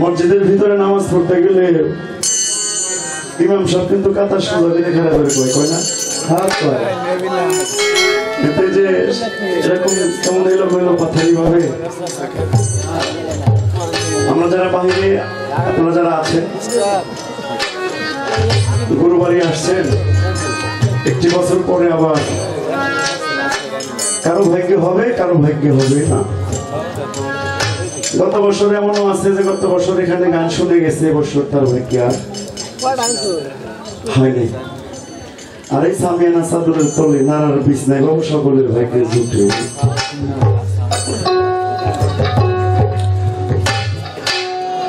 মসজিদের ভিতরে নামাজ পড়তে গেলে ইমাম সাহেব কিন্তু কাতার সোজা দিকে খাড়া করে কয় না হাত কয় এতে যে এরকম কেমন এলো মেলো কথা এইভাবে আমরা যারা বাহিরে আপনারা যারা আছেন গুরুবাড়ি আসছেন একটি বছর পরে আবার কারো ভাগ্য হবে কারো ভাগ্য হবে না। গত বছর এমনও আছে যে গত বছর এখানে গান শুনে গেছে এবছর তার ভাগ্য আর হয়নি। আর এই সামিয়ানা চাদরের তলে নারার বিছনায় বাবু সকলের ভাগ্যে জুটে।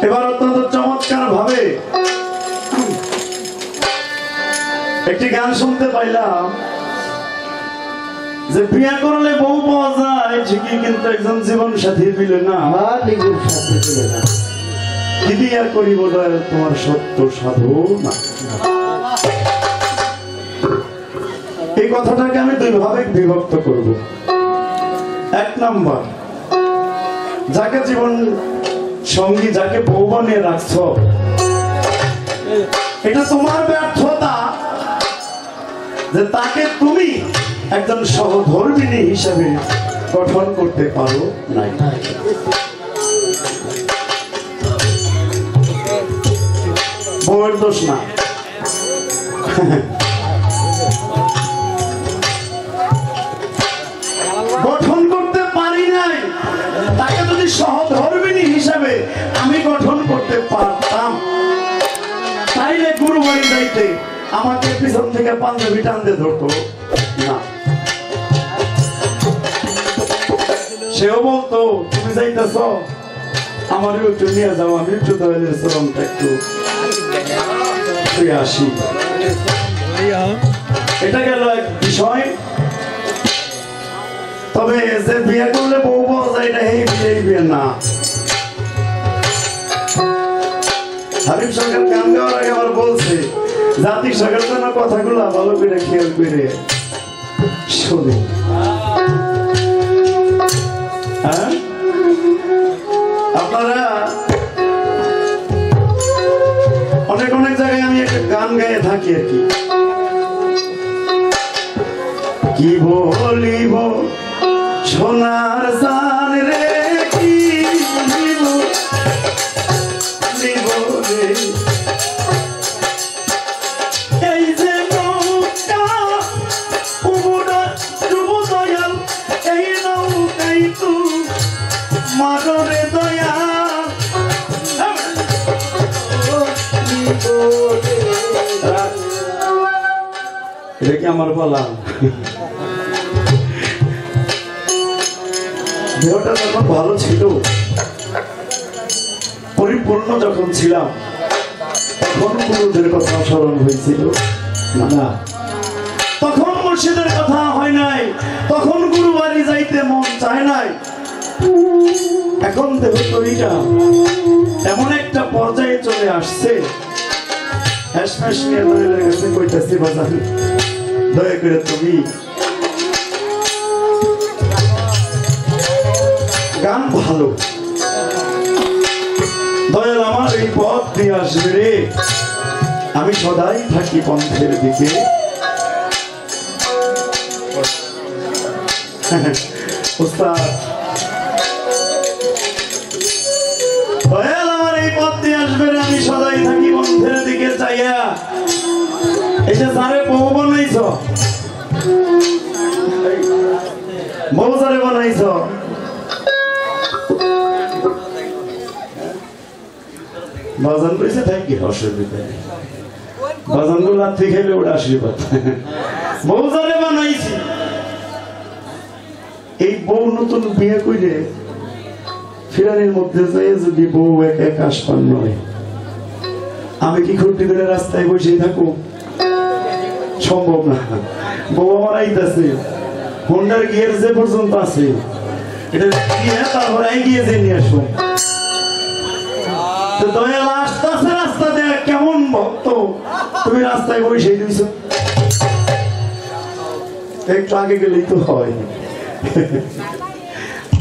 এবার অত্যন্ত চমৎকার ভাবে একটি গান শুনতে পাইলাম যে বিয়ে করলে বউ পাওয়া যায় ঠিকই কিন্তু একজন জীবন সাথী মিলে না কি দিয়া করিব তোমার সত্য সাধু না। এই কথাটাকে আমি দুই ভাবে বিভক্ত করব। এক নম্বর, যাকে জীবন সঙ্গী যাকে বউ বানিয়ে রাখছ এটা তোমার ব্যর্থতা যে তাকে তুমি একজন সহধর্মিণী হিসেবে গঠন করতে পারো নাই। বউয়ের দোষ না। গঠন করতে পারি নাই, তাকে যদি সহধর্মিণী হিসেবে আমি গঠন করতে পারতাম তাইলে গুরু বাড়ি যাইতে আমাকে পিছন থেকে পাঞ্জাবি টানতে ধরতো না। সেও বলতো তুমি যাইতেছ আমারও একটু নিয়ে যাও, আমি একটু দয়ালের চরণটা একটু ছুঁয়ে আসি। এটা গেল এক বিষয়। তবে যে বিয়ে করলে বউ পাওয়া যায় এটা এই বিয়ে না। হাবিব সরকার গান গাওয়ার আগে আবার বলছে জাতি সরকার জন্য কথাগুলো ভালো করে খেয়াল করে শুনে। আপনারা অনেক অনেক জায়গায় আমি একটা গান গায়ে থাকি আর কি বলিব সোনার জান রে কি বলিব রে এই যে নৌকা উমরা ডুব দয়াল এই নৌকাই তু মাররে দয়া এটা কি আমার বলা? দেহটা যখন ভালো ছিল পরিপূর্ণ যখন ছিলাম তখন গুরুদের কথা স্মরণ হয়েছিল না, তখন মুর্শিদের কথা হয় নাই, তখন গুরু বাড়ি যাইতে মন চায় নাই। এখন দেহ তৈরিটা এমন একটা পর্যায়ে চলে আসছে কইতাছি বাজার দয়া করে তুমি গান ভালো দয়াল আমার এই পথ দিয়ে আসবে রে, আমি সদাই থাকি পন্থের দিকে। উস্তাদ দয়াল আমার এই পথ দিয়ে আসবে রে, আমি সদাই থাকি পন্থের দিকে চাইয়া। এই যে যারে বউ বানাইছ বউ যারে বানাইছ বাজান কইছে থাকি অসুবিধা নেই, বাজান গুলো লাথি খেলে ওটা আশীর্বাদ। বউ যারে বানাইছি এই বউ নতুন বিয়ে কইরে ফিরানির মধ্যে যায় যদি বউ এক এক আসপান নয়, আমি কি খুঁটি ধরে রাস্তায় বসে থাকবো? সম্ভব না। বউ আমার আইতাছে হোন্ডার গিয়ার যে পর্যন্ত আছে এটা গিয়ে তারপর গিয়ে যে নিয়ে আসো। দয়াল আসতেছে রাস্তা দিয়ে কেমন ভক্ত তুমি রাস্তায় বসে দিয়েছ, একটু আগে গেলেই তো হয়,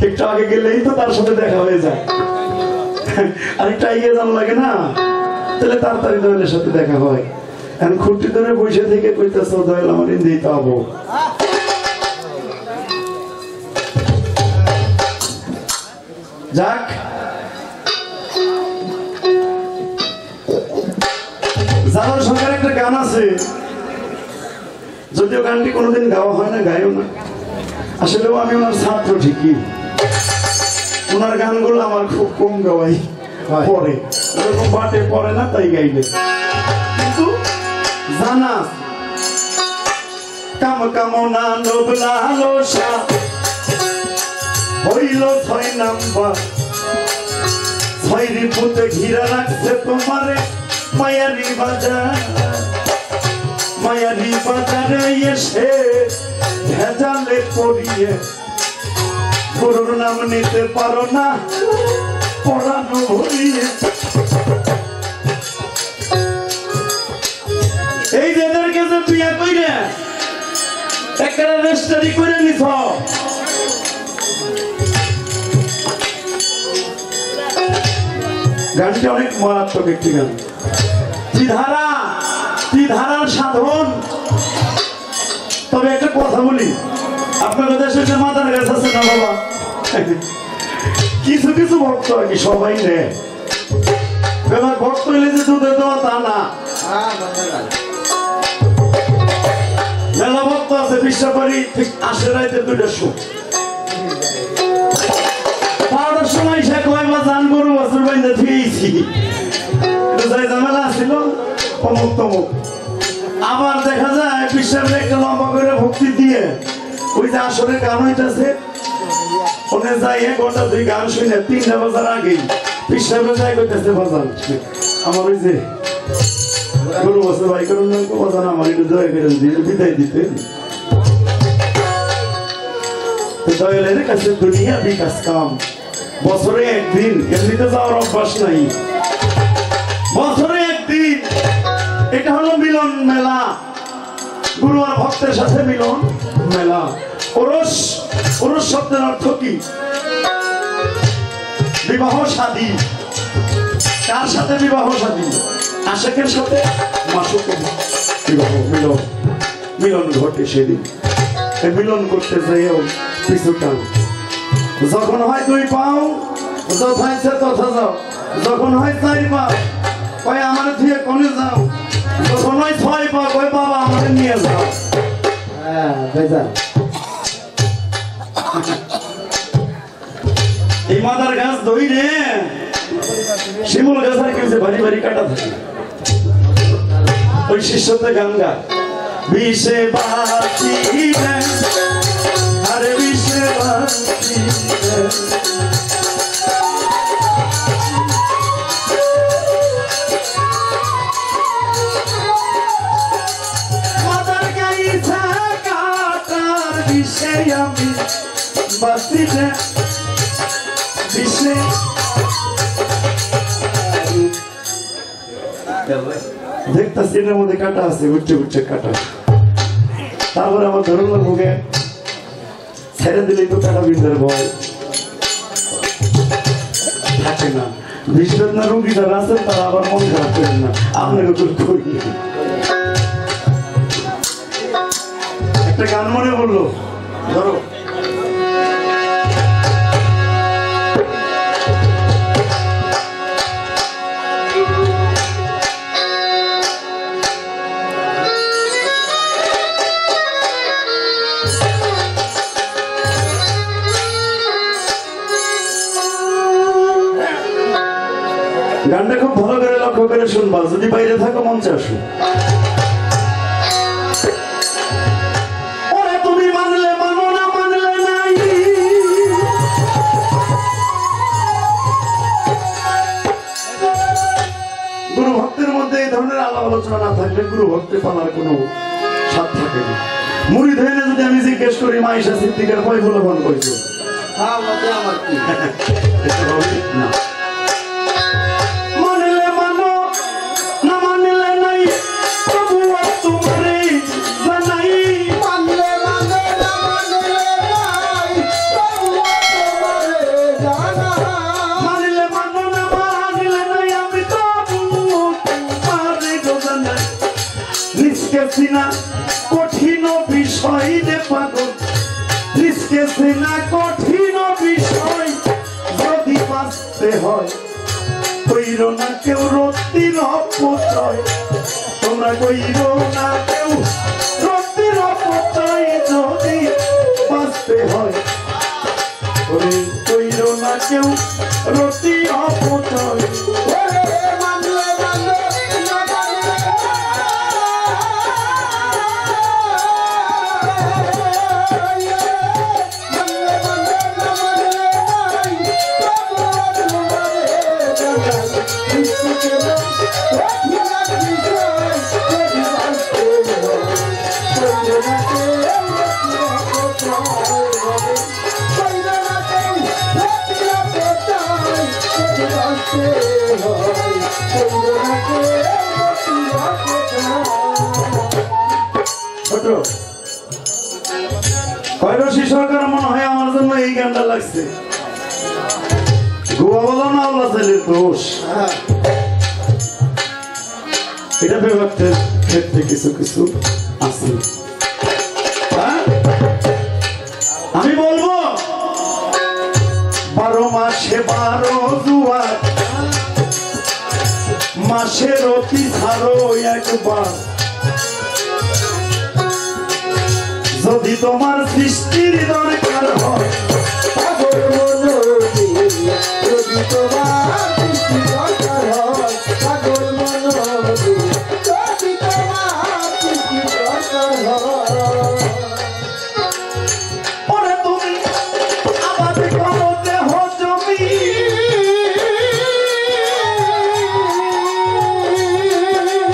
একটু আগে গেলেই তো তার সাথে দেখা হয়ে যায়। আরেকটা এগিয়ে যাওয়া লাগে না, তাহলে তাড়াতাড়ি দয়ালের সাথে দেখা হয়। এখন খুঁটি ধরে বসে থেকে কইতেছ দয়াল আমার দিতে হবো। যাক, জালাল সরকার একটা গান আছে, যদিও গানটি কোনোদিন গাওয়া হয় না, গাইও না। আসলেও আমি ওনার ছাত্র ঠিকই, ওনার গানগুলো আমার খুব কম গাওয়াই পরে, ওরকম বাটে পড়ে না, তাই গাইলে। কিন্তু জানা কাম কামনা লোভ লালসা হইল 6 নাম্বার, 6 রিপুতে ঘিরা রাখছে তোমারে মায়ারি বাজার। মায়ারি বাজারে এসে ভেজালে পড়িয়ে গুরুর নাম নিতে পারো না পড়ানো ভরিয়ে। এই যে এদেরকে যে বিয়া কইরে একটা রেজিস্ট্রি করে নিছ, গানটি অনেক মারাত্মক একটি গান। ত্রিধারার সাধন। তবে একটা কথা বলি, আপনাদের দেশে যে মাতার গাছ আছে না বাবা, কিছু কিছু ভক্ত আর কি, সবাই নেয়। এবার ভক্ত হইলে যে দুধে দেওয়া তা না, মেলা ভক্ত আছে বিশ্বাস করি ঠিক আসে রাইতে 2টার সময়, 12টার সময় সে কয় বা জান গরু বছর বাইন্দা থুয়েছি, যাই ঝামেলা আসছিল অমুক তমুক। আবার দেখা যায় বিশ্বাসে একটা লম্বা করে ভক্তি দিয়ে ওই যে আসলে গান হইতেছে, ওনে যাই 1-2 গান শুনে 3টা বাজার আগেই বিশ্বাসে যাই করতেছে বাজান আমার ওই যে গরু বছর ভাই করুন বাজান আমার একটু দয়া করে বিদায় দিতেন। দয়ালের কাছে দুনিয়া বিকাশ কাম, বছরে একদিন, এমনিতে যাওয়ার অভ্যাস নাই, বছরে একদিন। এটা হলো মিলন মেলা, গুরু আর ভক্তের সাথে মিলন মেলা। ওরস, ওরস শব্দের অর্থ কি? বিবাহ শাদী। কার সাথে বিবাহ শাদী? আশেকের সাথে মাসুকের বিবাহ, মিলন, মিলন ঘটে সেদিন। মিলন করতে যাইও পিছুটা, যখন হয় 2 পাও যথা ইচ্ছা তথা যাও, যখন হয় 4 পা কয় আমার ধুয়ে কোনে যাও, যখন হয় 6 পা কয় বাবা আমাকে নিয়ে যাও। এই মাদার গাছ ধইরে শিমুল গাছ আর কেউ ভারী ভারী কাটা থাকে, ওই শিষ্যতে গান গা বিষে বাতি আরে বিষে বাতি মাদার গাইছা কাটার বিষে আমি বাতিলে বিষে দেখতেছি এর মধ্যে কাটা আছে, উঠছে উঠছে কাটা। তারপরে আমার ধরল মুখে ছেড়ে দিলেই তো কাটা বিন্দের ভয় থাকে না। বিশ্বর না রুগী যারা আছেন তারা আবার মন খারাপ করেন না, আপনাকে তো করি। একটা গান মনে বললো, ধরো গানটা খুব ভালো করে লক্ষ্য করে শুনবা, যদি বাইরে থাকো মঞ্চে আসো। ওরে তুমি মানলে মানো না মানলে নাই, গুরু ভক্তের মধ্যে এই ধরনের আলাপ আলোচনা না থাকলে গুরু ভক্তি পাওয়ার কোনো স্বাদ থাকে না। মুড়ি ধরে যদি আমি জিজ্ঞেস করি মাইশা সিদ্দিকের ভয় বলে মন করেছো না, গেছে না কঠিন বিষয় যদি বাঁচতে হয় কইর না কেউ রতির অপচয় তোমরা কইর না কেউ রতির অপচয় যদি বাঁচতে হয় কইর না কেউ রতি অপচয় কৈরসী সরকার মনে হয় আমার জন্য এই গানটা লাগছে গোয়া বলো না আল্লাহ ছেলের দোষ এটা বিভক্তের ক্ষেত্রে কিছু কিছু আছে আমি বলবো 12 মাসে 12 জুয়ার মাসের অতি ছাড়ো একবার যদি তোমার সৃষ্টির দরকার হয় যদি তোমার সৃষ্টির দরকার হয় পাগল মনোজি যদি তোমার সৃষ্টির দরকার হয় ওরে তুমি আবাদ করো দেহ জমি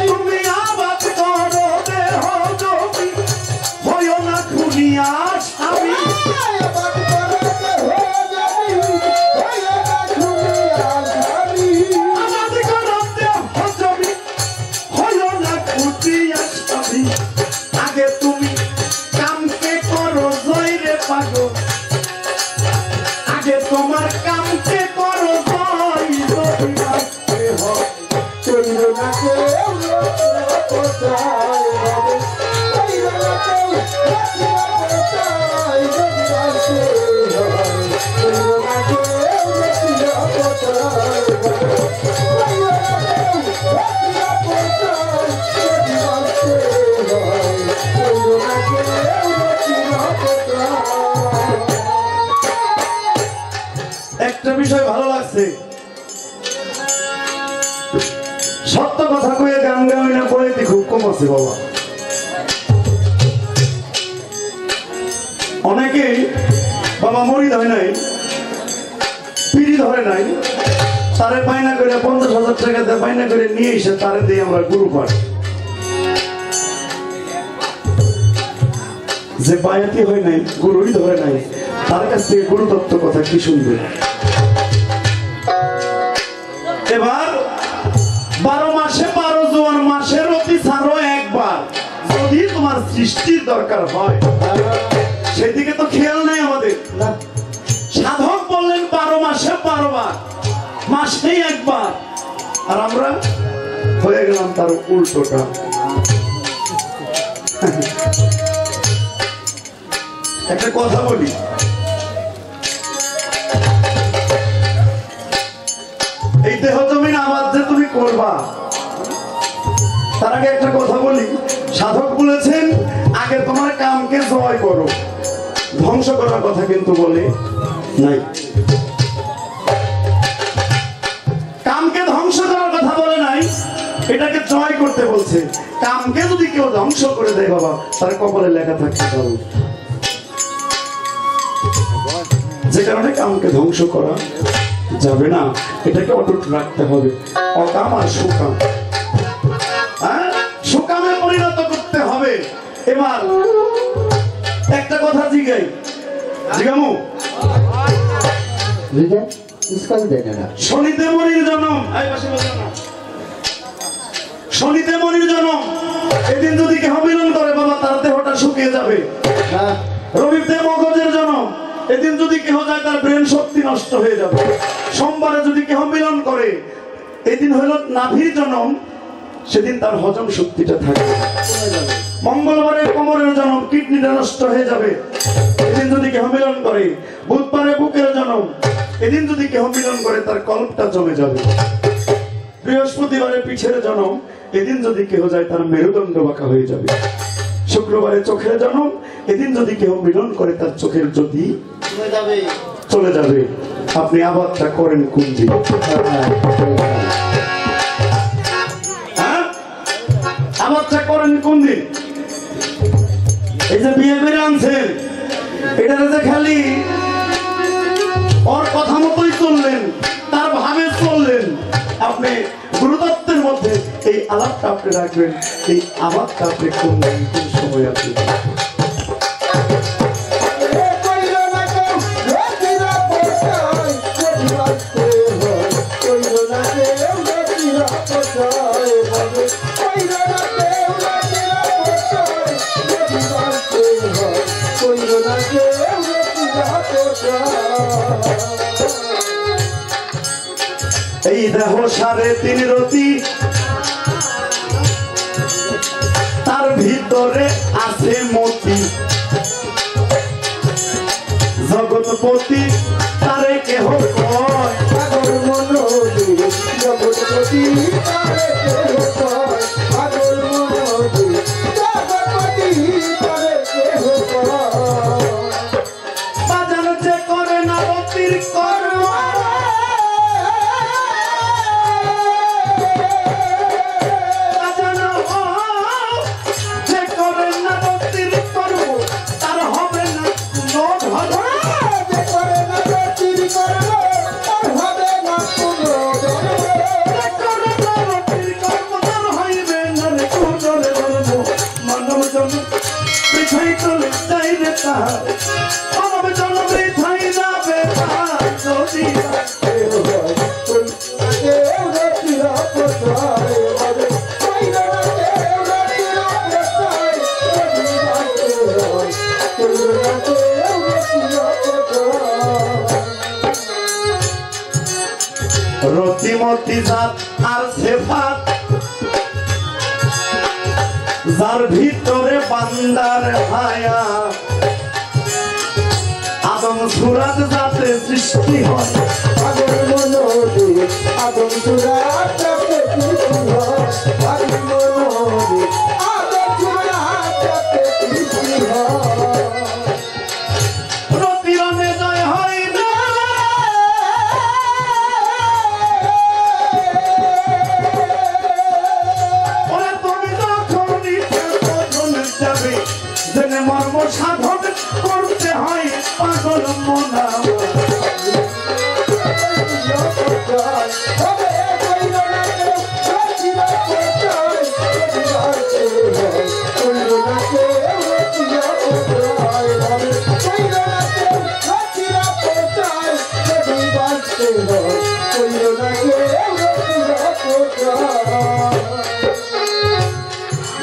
তুমি আবাদ করো দেহ জমি হয় না খুনিয়া স্বামী আগে তুমি কামকে করো জয়রে পাগো আগে তোমার কামকে করো জয় যদি বাঁচতে হয় চলিল না কেউ একটা বিষয় ভালো লাগছে সত্য কথা কয়ে গান গাওয়াই না পড়ে খুব কম আছে বাবা অনেকেই বাবা মরি ধরে নাই পিড়ি ধরে নাই তারে পায়না করে 50,000 টাকা দিয়ে পায়না করে নিয়ে এসে তারে দিয়ে আমরা গুরু পাঠ যে বায়াতি হয় নাই গুরুই ধরে নাই তার কাছ থেকে গুরু তত্ত্ব কথা কি শুনবে এবার 12 মাসে 12 জোয়ার মাসের অতি ছাড়ো একবার যদি তোমার সৃষ্টির দরকার হয় সেদিকে তো খেয়াল নাই আমাদের সাধক বললেন 12 মাসে 12 বার মাসেই একবার আর আমরা হয়ে গেলাম তার উল্টোটা একটা কথা বলি এই দেহ জমিন আবাদ যে তুমি করবা তার আগে একটা কথা বলি সাধক বলেছেন আগে তোমার কামকে জয় করো ধ্বংস করার কথা কিন্তু বলে নাই কামকে ধ্বংস করার কথা বলে নাই এটাকে জয় করতে বলছে কামকে যদি কেউ ধ্বংস করে দেয় বাবা তার কপালে লেখা থাকতে পারো যে কারণে কামকে ধ্বংস করা যাবে না এটাকে অটুট রাখতে হবে অকাম আর সুকাম সুকামে পরিণত করতে হবে এবার একটা কথা জিগাই জিগামু শনিতে মনির জন্ম শনিতে মনির জন্ম এদিন যদি কেহ মিলন করে বাবা তার দেহটা শুকিয়ে যাবে রবিতে মগজের জন্ম এদিন যদি কেহ যায় তার ব্রেন শক্তি নষ্ট হয়ে যাবে সোমবারে যদি কেহ মিলন করে এদিন হলো নাভির জন্ম সেদিন তার হজম শক্তিটা থাকবে মঙ্গলবারে কোমরের জন্ম কিডনিটা নষ্ট হয়ে যাবে এদিন যদি কেহ মিলন করে, বুধবারে বুকের জনম, এদিন যদি কেহ মিলন করে তার কল্পটা জমে যাবে। বৃহস্পতিবারে পিঠের জনম, এদিন যদি কেহ যায় তার মেরুদণ্ড বাঁকা হয়ে যাবে। শুক্রবারে চোখের জনম, এদিন যদি কেহ মিলন করে তার চোখের জ্যোতি চলে যাবে। আপনি আবাদটা করেন কোন দিন? হ্যাঁ, আবাদটা করেন কোন দিন? এই যে বিয়ে করে আনছেন, এটা যে খালি ওর কথা মতোই চললেন, তার ভাবে চললেন, আপনি গুরুতত্ত্বের মধ্যে এই আলাপটা আপনি রাখবেন। এই আবাদটা আপনি কোন দিন কোন সময় আপনি এই দেহ 3.5 রতি, তার ভিতরে আছে মতি, জগৎপতি তারে কেহ কয়, পাগল মনোজি জগৎপতি তারে কেহ কয়, পাগল মনোজি জগৎপতি তারে কেহ কয়। বাজার যে করে না রতির কর্ম, রতিমতি জাত আর সেফাত, যার ভিতরে বান্দার হায়া, আদম সুরাত যাতে সৃষ্টি হয়, পাগল মনোজি আদম সুরাত যাতে সৃষ্টি হয়, পাগল মনোজি আদম সুরাত যাতে সৃষ্টি হয়। রতিরনে জয় হয় না, ওরা তুমি যখনই যাবে জেনে মর্ম সাধন করতে হয় পাগল মনা।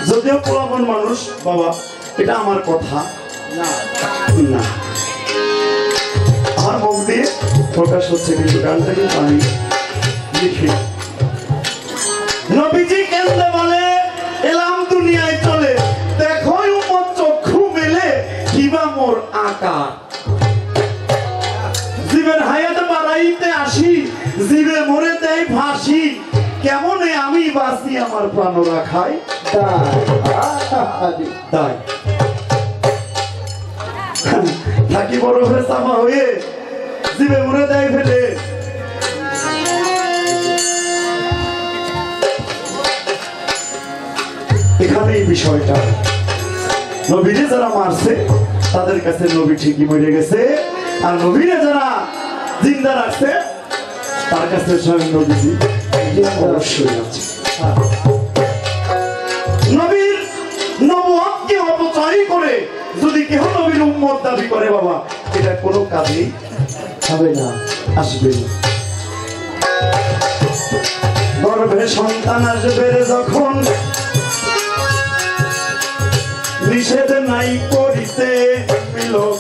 যদিও পুরাতন মানুষ বাবা, এটা আমার কথা না, আমার মুখ দিয়ে প্রকাশ হচ্ছে, কিন্তু গানটা কিন্তু আমি লিখি। নবীজি কেন্দ্রে বলে এলাম দুনিয়ায় চলে, দেখো উম্মত চক্ষু মেলে কিবা মোর আকার, জীবের হায়াত বাড়াইতে আসি, জীবে মরে দেয় ফাঁসি, কেমনে আমি বাঁচি আমার প্রাণ রাখাই তাই থাকি বড় হয়ে চাপা হয়ে জীবে মরে দেয় ফেলে। এখানেই বিষয়টা, নবীরে যারা মারছে তাদের কাছে নবী ঠিকই মরে গেছে, আর নবীরে যারা জিন্দা রাখছে তার কাছে স্বয়ং নবীজি অবশ্যই আছে। নবীর নবুয়তকে অপচয় করে যদি কেহ নবীর উম্মত দাবি করে বাবা, এটা কোনো কাজেই হবে না, আসবে না। গর্ভে সন্তান আসবে যখন নিষেধ নাই করিতে বিলোপ,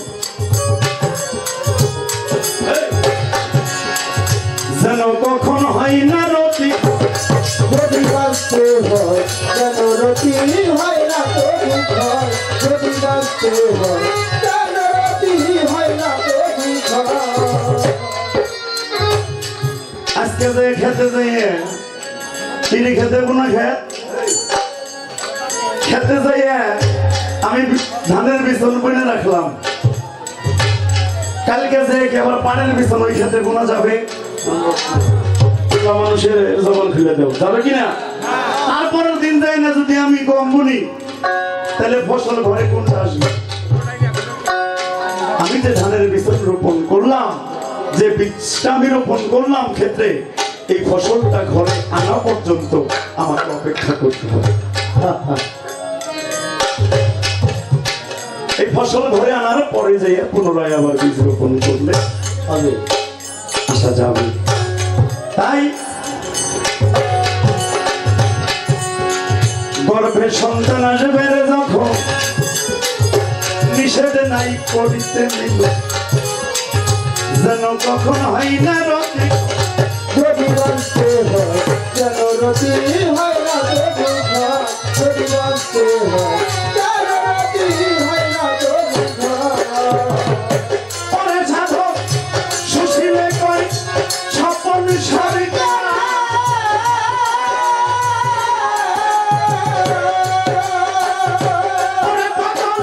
যেন কখন হয় না রতি, যদি বাঁচতে হয় যেন রতি হয় না তরি হয়, যদি বাঁচতে হয় যেন রতি হয় না তরি কালকে যে খেতে যাইয়ে চিনি খেতে কোনো খেতে যাইয়ে আমি ধানের বিছন বুনে রাখলাম। কালকে যে আবার পানের বিছন ওই খেতে বোনা যাবে, মানুষের জবান খুলে দেব যাবে কিনা? তারপরের দিন যায় না যদি আমি গম বুনি তাহলে ফসল ঘরে কোনটা আসবে? আমি যে ধানের বিছন রোপণ করলাম, যে বীজটা আমি রোপণ করলাম ক্ষেত্রে, এই ফসলটা ঘরে আনা পর্যন্ত আমাকে অপেক্ষা করতে হবে। এই ফসল ঘরে আনার পরে যাইয়া পুনরায় আবার বীজ রোপণ করলে হবে, আসা যাবে। তাই গর্ভে সন্তান আসবে যখন নিষেধ নাই করিতে নিল, যেন কখন হয় না রতি, যদি বাঁচতে হয় যেন রতি হয় না, যদি বাঁচতে হয় যেন রতি হয় না। পরে সাধক সুশীলে কয় স্বপন সরকার, পরে পাগল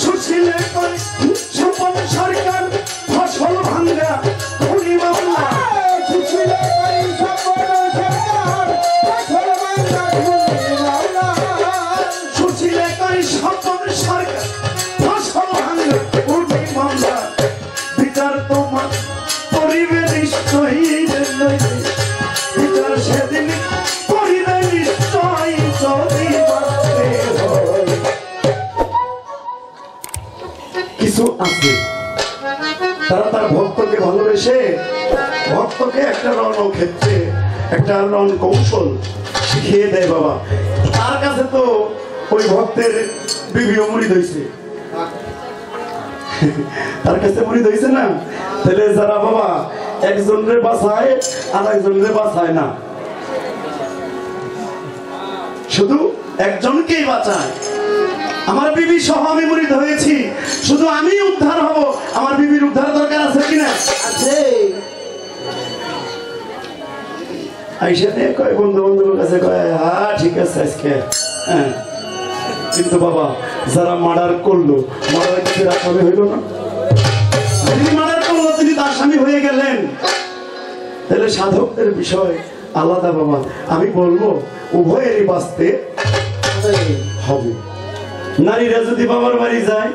সুশীলে কয় স্বপন সরকার ফসল ভাঙ্গা খুনি মামলা, সুশীলে কয় স্বপন সরকার ফসল ভাঙ্গা খুনি মামলা, সুশীলে কয় স্বপন সরকার ফসল ভাঙ্গা খুনি মামলা। বিচার তোমার পরিবে নিশ্চয়ই, বিচার সেদিন পরিবে নিশ্চয়ই, যদি বাঁচতে হয়। কিছু আছে তারা তার ভক্তকে ভালোবেসে ভক্তকে একটা রণক্ষেত্রে একটা রণ কৌশল শিখিয়ে দেয় বাবা। তার কাছে তো ওই ভক্তের বিবিও মুড়ি হয়েছে, তার কাছে মুড়ি হয়েছে না। তাহলে যারা বাবা একজনের বাঁচায় আর একজনের বাঁচায় না, শুধু একজনকেই বাঁচায়। আমার বিবি সহ আমি মুড়িদ হয়েছি, শুধু আমি উদ্ধার হব, আমার বিবির উদ্ধার দরকার আছে কিনা? আছে। আইসা নিয়ে কয় বন্ধু বান্ধবের কাছে কয় হ্যাঁ ঠিক আছে আজকে, হ্যাঁ। কিন্তু বাবা যারা মার্ডার করলো, মার্ডার কিছু রাখবে হইল না? যিনি মার্ডার করলো তিনি তার স্বামী হয়ে গেলেন। তাহলে সাধকদের বিষয় আলাদা বাবা। আমি বলবো উভয়েরই বাঁচতে হবে। নারীরা যদি বাবার বাড়ি যায়,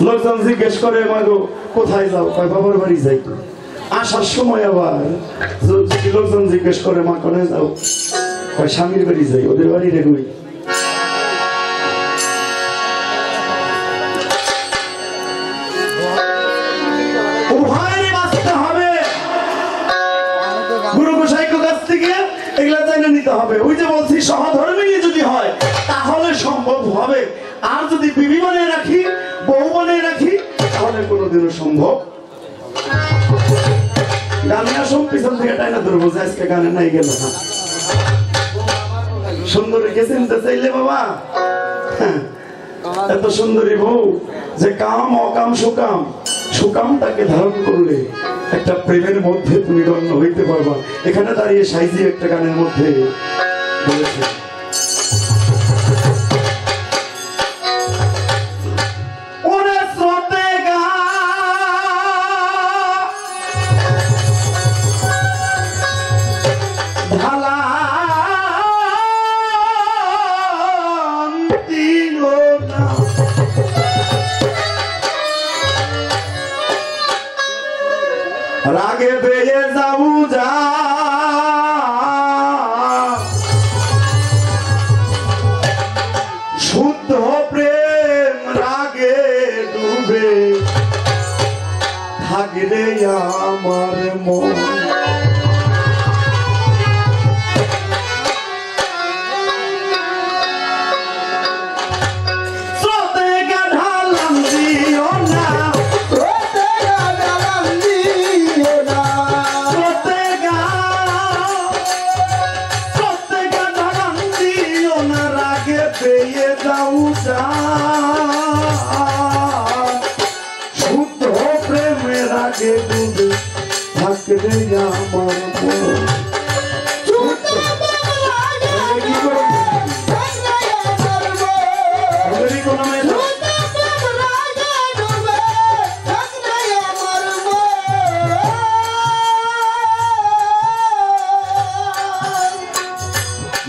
লোকজন জিজ্ঞেস করে মাগো কোথায় যাও, কয় বাবার বাড়ি যাই। আসার সময় আবার যদি লোকজন জিজ্ঞেস করে মা কোথায় যাও, কয় স্বামীর বাড়ি যাই, ওদের বাড়ি রেগুই। উভয়েরই বাঁচতে হবে। গুরু গোসাইয়ের কাছ থেকে এগুলা জানা নিতে হবে। ওই যে বলছি সহধর্মী যদি হয় তাহলে সম্ভব হবে, আর যদি বিবি বানিয়ে রাখি, বউ বানিয়ে রাখি, তাহলে কোনোদিনও সম্ভব। গানে আসুন পিছন থেকে টাইনা ধরবো, আজকে গানে নাই গেল না। সুন্দরীকে চিনতে চাইলে বাবা, এত সুন্দরী বউ যে কাম অকাম সুকাম, সুকামটাকে ধারণ করলে একটা প্রেমের মধ্যে তুমি গণ্য হইতে পারবা। এখানে দাঁড়িয়ে সাইজি একটা গানের মধ্যে বলেছে, ওরে স্রোতে গা ঢালা রাগে বেয়ে যাবু যা, শুদ্ধ প্রেম রাগে ডুবে থাকলে আমার মন। শুদ্ধ প্রেমের আগে ডুবে থাকলে আমার মন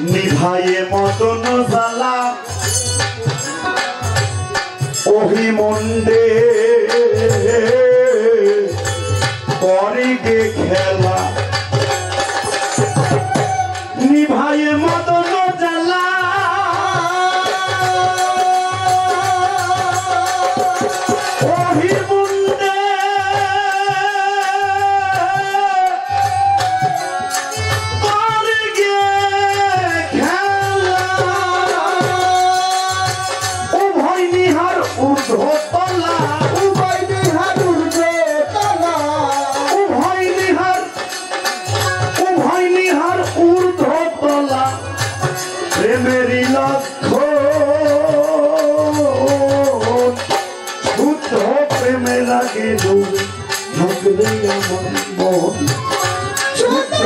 নিভাইয়ে মতন জ্বালা ওহি মন্ডে করে গে খেলা নিভাইয়ে মতন জ্বালা ওহি মন্ডে করে গে খেলা ও ভয় নিহার ঊর্ধ্ব তলা প্রেমেরই লক্ষ্য শুদ্ধ প্রেমে লাগে ডুবে থাকলে আমার মন শুদ্ধ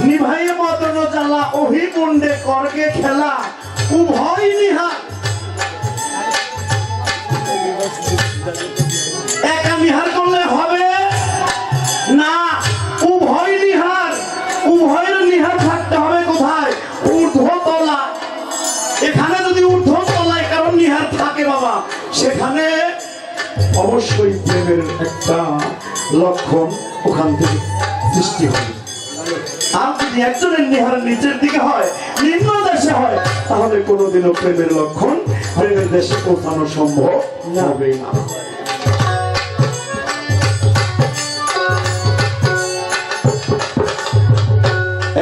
নিভাইয়ে মতন জ্বালা ওহি মুন্ডে করগে খেলা উভয় নিহা একা নিহার করলে হবে না উভয় নিহার উভয়ের নিহার থাকতে হবে কোথায় ঊর্ধ্বতলা এখানে যদি ঊর্ধ্বতলায় কারণ নিহার থাকে বাবা সেখানে অবশ্যই প্রেমের একটা লক্ষণ ওখান থেকে সৃষ্টি হবে আর যদি একজনের নিহার নিচের দিকে হয় নিম্ন দেশে হয় তাহলে কোনোদিনও প্রেমের লক্ষণ প্রেমের দেশে পৌঁছানো সম্ভব হবে না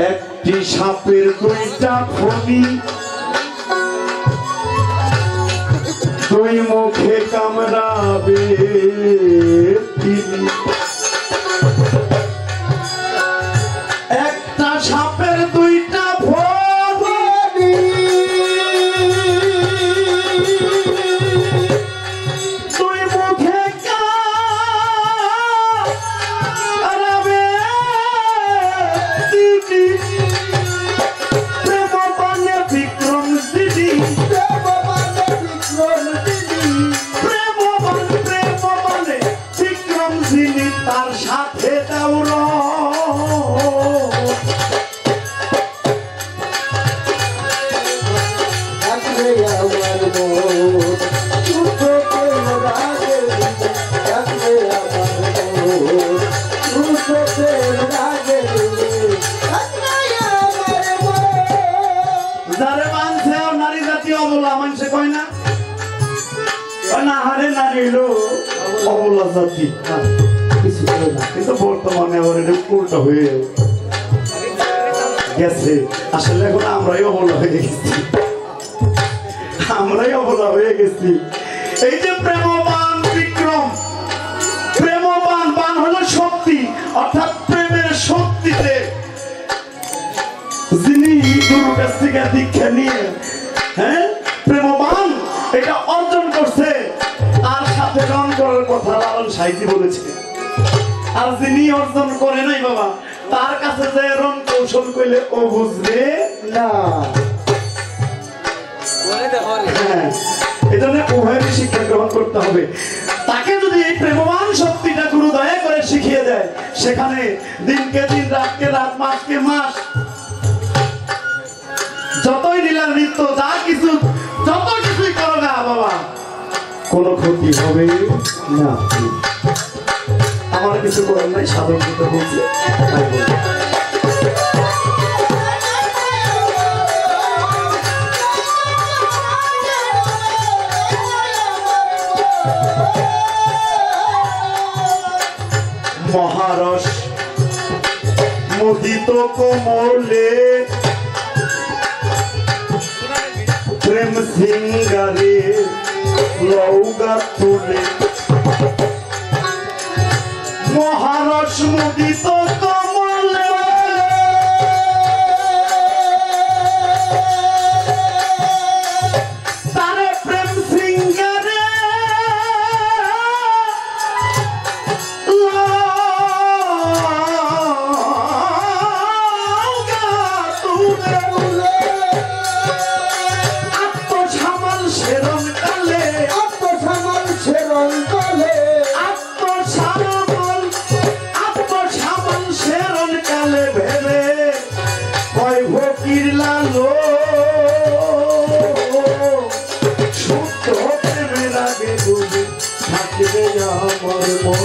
একটি সাপের দুইটা ফণি দুই মুখে কামড়াবে তিনি একটা সাপের দুইটা ফণি দুই মুখে কামড়াবে তিনি প্রেম পানে বিক্রম দিদি প্রেম পানে বিক্রম দিদি তার সাথে দৌড় যারে মানছে নারী জাতীয় অবলা মানছে কয় না হারে নারী হলো অবলা জাতি কিছু না কিন্তু বর্তমানে আবার এটা উল্টা হয়ে গেছে আসলে এখন আমরাই অবলা হয়ে গেছি আমরাই অবলা হয়ে গেছি এই যে প্রেমবান বিক্রম প্রেমবান বান হলো শক্তি অর্থাৎ প্রেমের শক্তিতে যিনি গুরুর কাছ থেকে দীক্ষা নিয়ে হ্যাঁ প্রেমবান এটা অর্জন করছে তার সাথে রণ করার কথা লালন সাহিত্যে বলেছে আর যিনি অর্জন করে নাই বাবা তার কাছে যে রণ কৌশল করলে ও বুঝবে না এজন্য উভয়েরই শিক্ষা গ্রহণ করতে হবে তাকে যদি এই প্রেমবান শক্তিটা গুরু দয়া করে শিখিয়ে দেয় সেখানে দিনকে দিন রাতকে রাত মাসকে মাস যতই লীলা নৃত্য যা কিছু যত কিছুই করো না বাবা কোনো ক্ষতি হবে না আমার কিছু করার নাই সাধন করতে বলছে মহারস মুদিত কোমলে প্রেম সিঙ্গারে লৌগা তুলে মহারস মুদিত কোমলে মন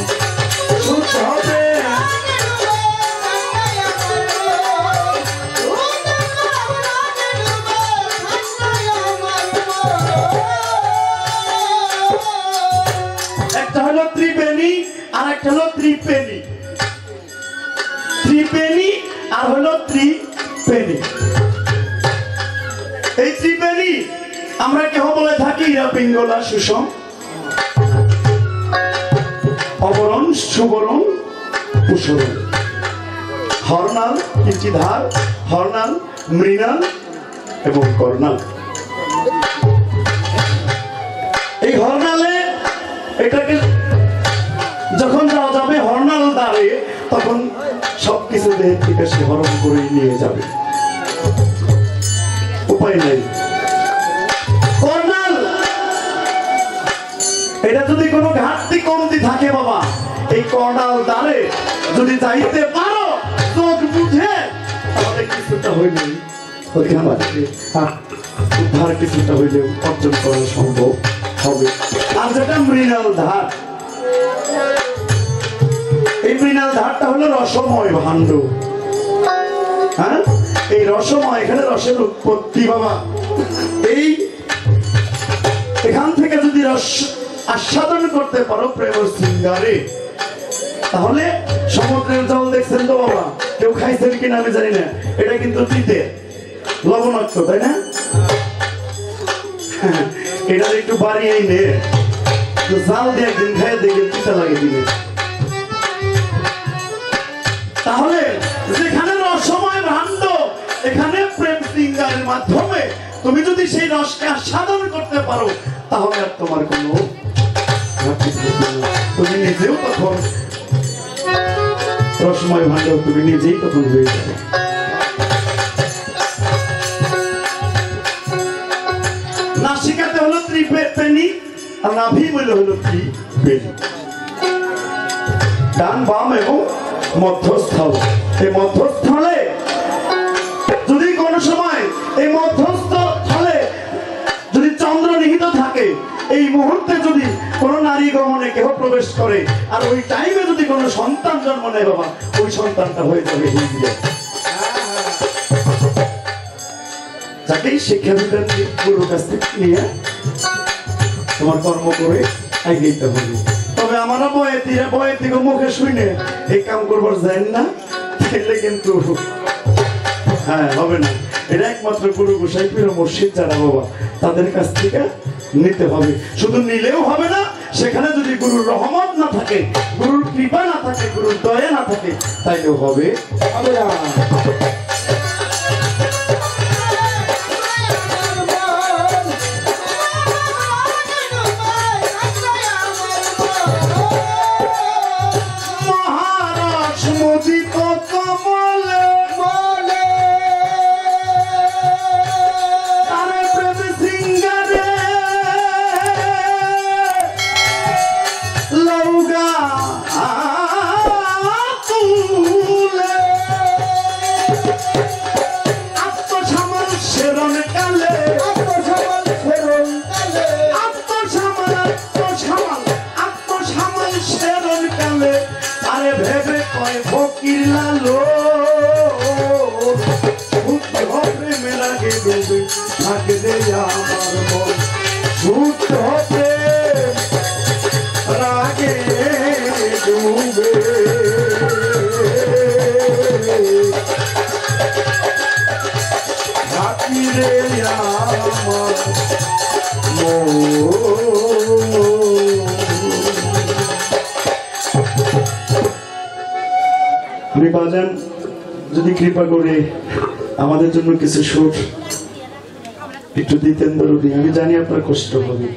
সুখ হবে। একটা হলো ত্রিবেণী আর একটা হলো ত্রিপেণী। ত্রিবেণী আর হলো ত্রিপেণী। এই ত্রিবেণী আমরা কেহ বলে থাকি ইরা পিঙ্গলা সুষম অবরণ সুবরণ কুশরণ। হরনাল কিঞ্চিধার, হরনাল মৃণাল এবং করনাল। এই হরনালে এটাকে যখন যাওয়া যাবে হরনাল দ্বারে, তখন সবকিছু দেহের থেকে সে হরণ করে নিয়ে যাবে, উপায় নেই। করনাল এটা যদি কোনো ঘাটতি কমতি থাকে বাবা, এই করনাল দ্বারে যদি যাইতে পারো চোখ বুঝে, তাহলে কিছুটা হইলে উদ্ধার কিছুটা হইলে অর্জন করা সম্ভব হবে। আর যেটা মৃণাল ধার, এই মৃণাল ধারটা হলো রসময় ভাণ্ড। হ্যাঁ, এই রসময়, এখানে রসের উৎপত্তি বাবা। এই এখান থেকে যদি রস আস্বাদন করতে পারো প্রেম শৃঙ্গারে, তাহলে সমুদ্রের জল দেখছেন তো বাবা, কেউ খাইছেন কিনা আমি জানি না, এটা কিন্তু তিতে লবণাক্ত, তাই না? এটা একটু বাড়িয়েই নে, জাল দিয়ে একদিন খাই দেখে তিতা লাগে দিলে। তাহলে যেখানে রসময় ভাণ্ড, এখানে প্রেম শৃঙ্গারের মাধ্যমে তুমি যদি সেই রসকে আস্বাদন করতে পারো, তাহলে আর তোমার কোনো তুমি নিজেও তখন রসময় ভাণ্ড, তুমি নিজেই তখন হয়ে যাবে। নাসিকাতে হলো ত্রিপেণী আর নাভি মূল্য হলো ত্রিবেণী। ডান বাম এবং মধ্যস্থল। এই মধ্যস্থলে যদি কোনো সময় এই মধ্যস্থলে যদি চন্দ্র নিহিত থাকে, এই মুহূর্তে যদি কোনো নারী গমনে কেহ প্রবেশ করে, আর ওই টাইমে যদি কোনো সন্তান জন্ম নেয় বাবা, ওই সন্তানটা হয়ে যাবে হিজড়া। যাকেই শিক্ষা দিতেন গুরুর কাছ থেকে নিয়ে তোমার কর্ম করে এগিয়ে হবে। তবে আমারও বয়ে থেকে মুখে শুনে এই কাম করবার যায় না, তাহলে কিন্তু হ্যাঁ হবে না। এটা একমাত্র গুরু গোসাই পীর মসজিদ যারা বাবা, তাদের কাছ থেকে নিতে হবে। শুধু নিলেও হবে না, সেখানে যদি গুরুর রহমত না থাকে, গুরুর কৃপা না থাকে, গুরুর দয়া না থাকে, তাইলেও হবে না। বাজান যদি কৃপা করে আমাদের জন্য কিছু সুর একটু দিতেন, আমি জানি আপনার কষ্ট হবে।